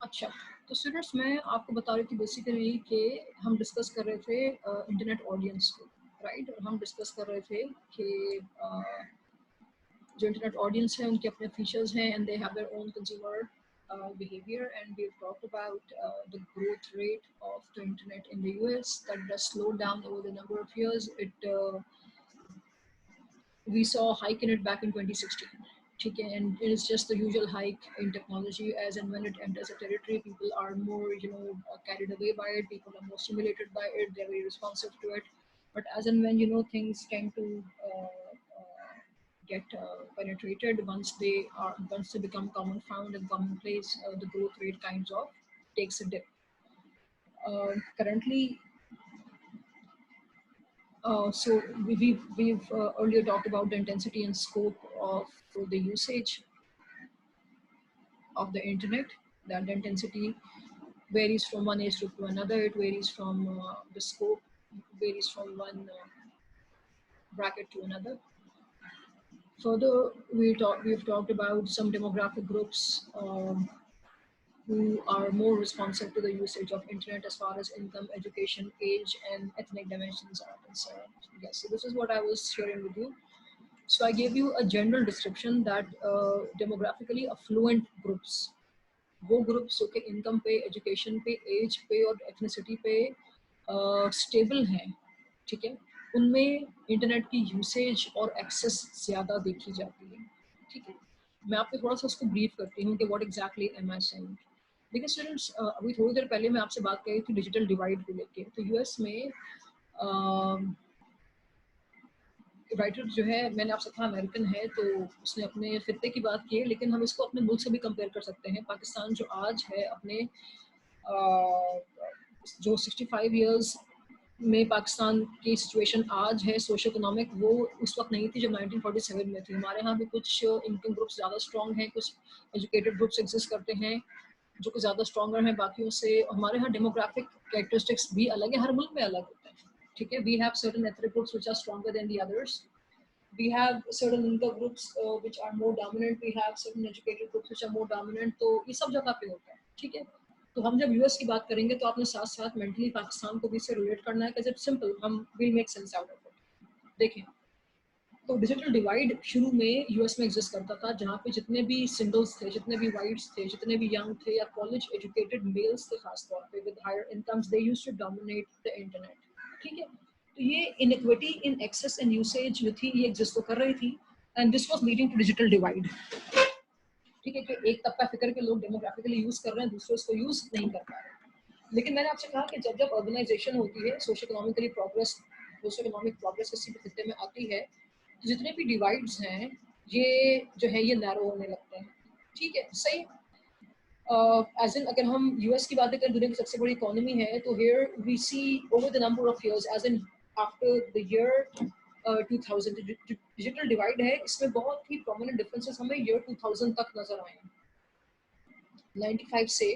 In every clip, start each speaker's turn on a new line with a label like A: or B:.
A: अच्छा, तो स्टूडेंट्स मैं आपको बता रही थी बेसिकली कि हम डिस्कस कर रहे थे इंटरनेट ऑडियंस को, राइट? और हम डिस्कस कर रहे थे कि जो इंटरनेट ऑडियंस है उनके अपने फीचर्स हैं and they have their own consumer behavior, and we've talked about the growth rate of the internet in the US that does slow down over the number of years. We saw a hike in it back in 2016. Okay, and it is just the usual hike in technology. As and when it enters a territory, people are more, carried away by it. People are more stimulated by it. They're very responsive to it. But as and when things tend to get penetrated, once they become common found and commonplace, the growth rate kinds of takes a dip. Currently, so we've earlier talked about the intensity and scope of the usage of the internet. That the intensity varies from one age group to another. It varies from the scope, varies from one bracket to another. Further, we've talked about some demographic groups who are more responsive to the usage of internet as far as income, education, age, and ethnic dimensions are concerned. Yes, so this is what I was sharing with you. So I gave you a general description that demographically affluent groups, वो groups जो कि income पे, education पे, as पे और ethnicity पे stable हैं, ठीक है, उनमें इंटरनेट की यूसेज और एक्सेस ज़्यादा देखी जाती है, ठीक है। मैं आपको थोड़ा सा उसको ब्रीफ करती हूँ कि what exactly am I saying. देखिए स्टूडेंट्स, अभी थोड़ी देर पहले मैं आपसे बात करी थी डिजिटल डिवाइड को लेके। तो यूएस में राइटर जो है, मैंने आपसे कहा अमेरिकन है, तो उसने अपने खित्ते की बात की है, लेकिन हम इसको अपने मुल्क से भी कंपेयर कर सकते हैं। पाकिस्तान जो आज है अपने जो 65 इयर्स में पाकिस्तान की सिचुएशन आज है सोशो इकोनॉमिक, वो उस वक्त नहीं थी जब 1947 में थी। हमारे यहाँ भी कुछ इनकम ग्रुप्स ज़्यादा स्ट्रॉन्ग हैं, कुछ एजुकेटेड ग्रुप्स एग्जिस्ट करते हैं जो कि ज़्यादा स्ट्रॉन्गर हैं बाकियों से। हमारे यहाँ डेमोग्राफिक कैरेक्टरिस्टिक्स भी अलग है, हर मुल्क में अलग होते हैं, ठीक है। We have certain ethnic groups which are stronger than the others. We have certain income groups which are more dominant. We have certain educated groups which are more dominant. तो ये सब जगह पे होता है, ठीक है। तो हम जब यूएस की बात करेंगे तो आपने साथ साथ मेंटली पाकिस्तान को भी इससे रिलेट करना है, because it's simple, हम will make sense out of it। देखिए, तो डिजिटल डिवाइड शुरू में यूएस में एग्जिस्ट करता था, जहाँ पे जितने भी सिंगल्स थे, जितने भी वाइट्स थे, जितने भी यंग थे या कॉलेज एजुकेटेड मेल्स थे खासतौर पे with higher incomes, they used to dominate the internet, ठीक है। तो ये inequity in access and usage जो थी, ये एग्जिस्ट तो कर रही थी, and this was leading to digital divide, ठीक है, कि एक तबका फिक्र के लोग डेमोग्राफिकली यूज कर रहे हैं, दूसरे उसको यूज नहीं कर पा रहे। लेकिन मैंने आपसे कहा कि जब जब ऑर्गेनाइजेशन होती है, socio economically progress, socio economic progress किसी भी खित्ते में आती है, तो जितने भी डिवाइड्स हैं ये जो है ये नैरो होने लगते हैं, ठीक है, सही। एज इन अगर हम यूएस की बातें करें, दुनिया की सबसे बड़ी इकोनॉमी है, तो here we see over the number of years, as in after the year 2000, digital divide है, इसमें बहुत ही प्रोमिनेंट डिफरेंसेस हमें ईयर 2000 तक नजर आए हैं। 95 से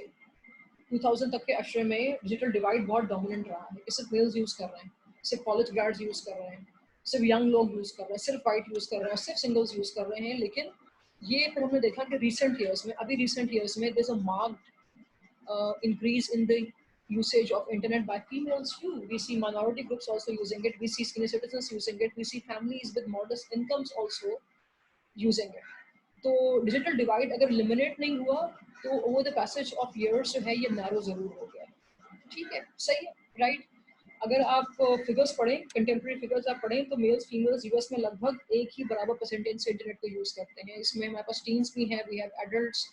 A: 2000 तक के अशरे में डिजिटल डिवाइड बहुत डोमिनेंट रहा है, कि सिर्फ मेल्स यूज कर रहे हैं, सिर्फ कॉलेज ग्रेड्स यूज कर रहे हैं, सिर्फ यंग लोग यूज कर रहे हैं, सिर्फ वाइट यूज कर रहे हैं, सिर्फ सिंगल्स यूज कर रहे हैं। लेकिन ये फिर हमने देखा कि रिसेंट ईयर्स में, अभी रिसेंट ईयर्स में there is a marked increase in the usage of internet by females too. We see minority groups also using it. We see senior citizens using it. We see families with modest incomes also using it. तो digital divide अगर eliminate नहीं हुआ तो over the passage of years जो है ये narrow जरूर हो गया, ठीक है, सही है, राइट। अगर आप फिगर्स पढ़ें, कंटेम्प्रेरी फिगर्स आप पढ़ें, तो मेल्स फीमेल्स यूएस में लगभग एक ही बराबर परसेंटेज से इंटरनेट को यूज़ करते हैं। इसमें हमारे पास टीन्स भी हैं, वी हैव एडल्ट्स।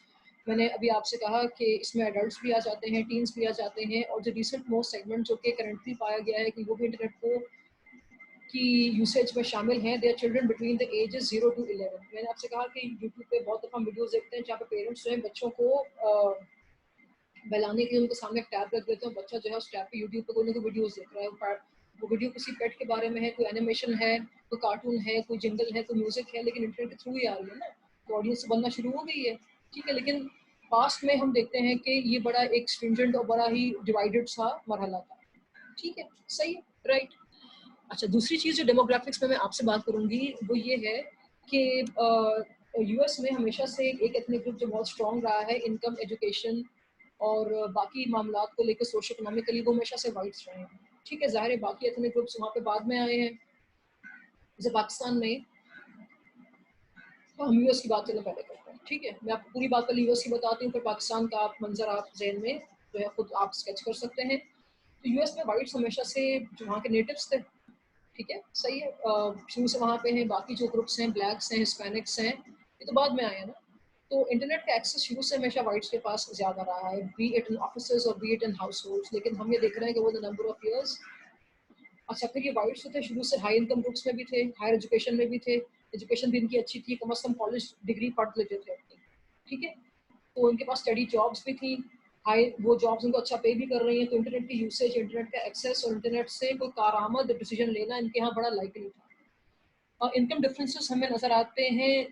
A: मैंने अभी आपसे कहा कि इसमें एडल्ट्स भी आ जाते हैं, टीन्स भी आ जाते हैं, और जो रिसेंट मोस्ट सेगमेंट जो कि करंटली पाया गया है कि वो भी इंटरनेट को की यूसेज में शामिल हैं, their children between the ages 0 to 11। मैंने आपसे कहा कि यूट्यूब पे बहुत दफ़ा वीडियोस देखते हैं जहाँ पे पेरेंट्स जो है बच्चों को बहलाने के लिए उनके सामने एक टैब रख देते हैं, बच्चा जो है उस टैब पे यूट्यूब पे कोई ना कोई वीडियोस देख रहा है। वो वीडियो किसी पेट के बारे में है, कोई एनिमेशन है, कोई कार्टून है, कोई जिंगल है, कोई म्यूजिक है, लेकिन इंटरनेट के थ्रू ही आ रही है ना, तो ऑडियंस बनना शुरू हो गई है, ठीक है। लेकिन पास्ट में हम देखते हैं कि ये बड़ा एक स्ट्रिंजेंट और बड़ा ही डिवाइडेड सा मरहला था, ठीक है, सही है, राइट। अच्छा, दूसरी चीज़ जो डेमोग्राफिक्स में मैं आपसे बात करूंगी वो ये है कि यूएस में हमेशा से एक एथनिक ग्रुप जो बहुत स्ट्रॉन्ग रहा है, इनकम, एजुकेशन और बाकी मामलात को लेकर सोशो इकोनॉमिकली वो हमेशा से वाइट्स रहे हैं। ठीक है, ज़ाहिर है बाकी एथनिक ग्रुप्स वहाँ पे बाद में आए हैं। जैसे पाकिस्तान में हम यूएस की बात चलो पहले करते हैं, ठीक है। मैं आपको पूरी बात पहले यूएस की बताती हूँ, फिर पाकिस्तान का आप मंजर आप ज़हन में जो है खुद आप स्केच कर सकते हैं। तो यूएस में वाइट्स हमेशा से जो वहाँ के नेटिव्स थे, ठीक है, सही है, शुरू से वहाँ पे हैं। बाकी जो ग्रुप्स हैं, ब्लैक्स हैं, हिस्पैनिक्स हैं, ये तो बाद में आए हैं ना। तो इंटरनेट का एक्सेस शुरू से हमेशा वाइट्स के पास ज़्यादा रहा है, बी इट इन ऑफिसेज और B it in house holds. लेकिन हम ये देख रहे हैं कि वो द नंबर ऑफ ईयर्स, अच्छा फिर ये वाइट्स थे शुरू से हाई इनकम ग्रुप्स में भी थे, हायर एजुकेशन में भी थे, एजुकेशन भी इनकी अच्छी थी, कम से कम कॉलेज डिग्री पढ़ लेते थे अपनी, ठीक है। तो इनके पास स्टडी जॉब्स भी थी, हाई वो जॉब्स उनको अच्छा पे भी कर रही हैं। तो इंटरनेट की यूसेज, इंटरनेट का एक्सेस और इंटरनेट से कोई कारआमद डिसीजन लेना इनके यहाँ बड़ा लाइकली था। इनकम डिफरेंसेस हमें नज़र आते हैं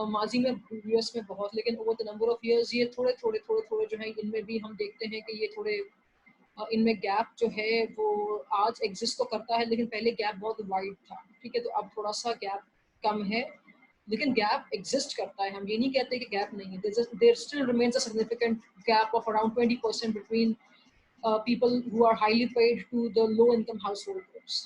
A: माजी में यूएस में बहुत, लेकिन over the number of years ये थोड़े थोड़े थोड़े थोड़े जो है इनमें भी हम देखते हैं कि ये थोड़े इनमें गैप जो है वो आज एग्जिस्ट तो करता है, लेकिन पहले गैप बहुत वाइड था, ठीक है। तो अब थोड़ा सा गैप कम है, लेकिन गैप एग्जिस्ट करता है। हम ये नहीं कहते कि गैप नहीं है, there still remains a significant gap of around 20% between people who are highly paid to the low income household groups,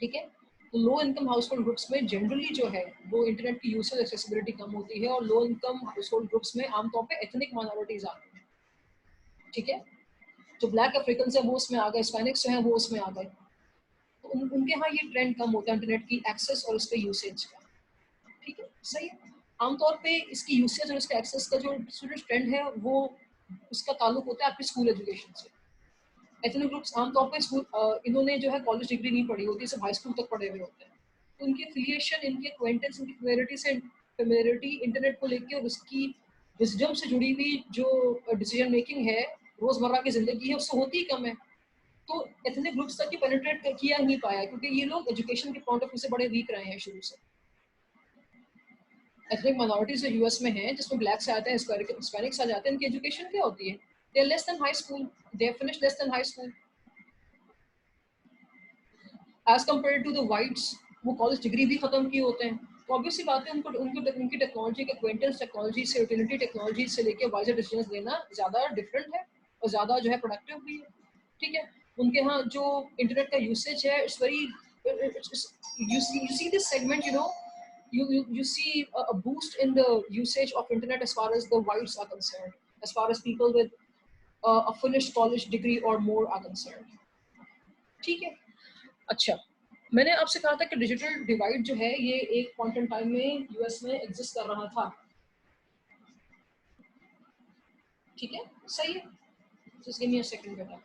A: ठीक है। तो low income household groups में जनरली जो है वो इंटरनेट की यूसेज एक्सेसिबिलिटी कम होती है, और लो इनकम हाउस होल्ड ग्रुप्स में आमतौर पर एथनिक माइनॉरिटीज आती हैं, ठीक है। जो ब्लैक अफ्रीकन है वो उसमें आ गए, हिस्पैनिक्स जो है वो उसमें आ गए। तो उनके यहाँ ये ट्रेंड कम होता है इंटरनेट की एक्सेस और इसके यूसेज का, ठीक है, सही है। आमतौर पे इसकी यूसेज और इसके एक्सेस का जो ट्रेंड है वो उसका ताल्लुक होता है आपकी स्कूल एजुकेशन से। एथनिक ग्रुप्स आमतौर पे स्कूल इन्होंने जो है कॉलेज डिग्री नहीं पढ़ी होती, सिर्फ हाई स्कूल तक पढ़े हुए होते हैं। तो उनकी एफिलिएशन, इनकी एक्वेंटेंस, इनकी फेमिलियरिटी इंटरनेट को लेकर और उसकी विजडम से जुड़ी हुई जो डिसीजन मेकिंग है रोजमर्रा की जिंदगी है उससे होती ही कम है। तो एथनिक ग्रुप्स तक ही पेनिट्रेट किया नहीं पाया, क्योंकि ये लोग एजुकेशन के पॉइंट ऑफ व्यू से बड़े वीक रहे हैं शुरू से। एथनिक माइनॉरिटीज जो यूएस में हैं, जिसमें ब्लैक्स आते हैं, हिस्पैनिक्स आ जाते हैं, इनकी एजुकेशन क्या होती है? They are less than high school, they have finished less than high school as compare to the whites. वो कॉलेज डिग्री भी खत्म किए होते हैं। तो ऑब्वियसली बात है, उनको उनकी टेक्नोलॉजी के एक्वेंटेंस टेक्नोलॉजी से, यूटिलिटी टेक्नोलॉजी से लेके वाइजर डिसीजंस लेना ज़्यादा डिफरेंट है और ज़्यादा जो है प्रोडक्टिव भी है, ठीक है। उनके यहाँ जो इंटरनेट का यूसेज है it's very, you see this segment, you know, you see a boost in the usage of internet as far as the whites are concerned, as far as people with a finished college degree or more are concerned, ठीक है। अच्छा, मैंने आपसे कहा था कि digital divide जो है ये एक पॉइंट इन टाइम में यूएस में एग्जिस्ट कर रहा था, ठीक है, सही है। Just give me a second बेटा।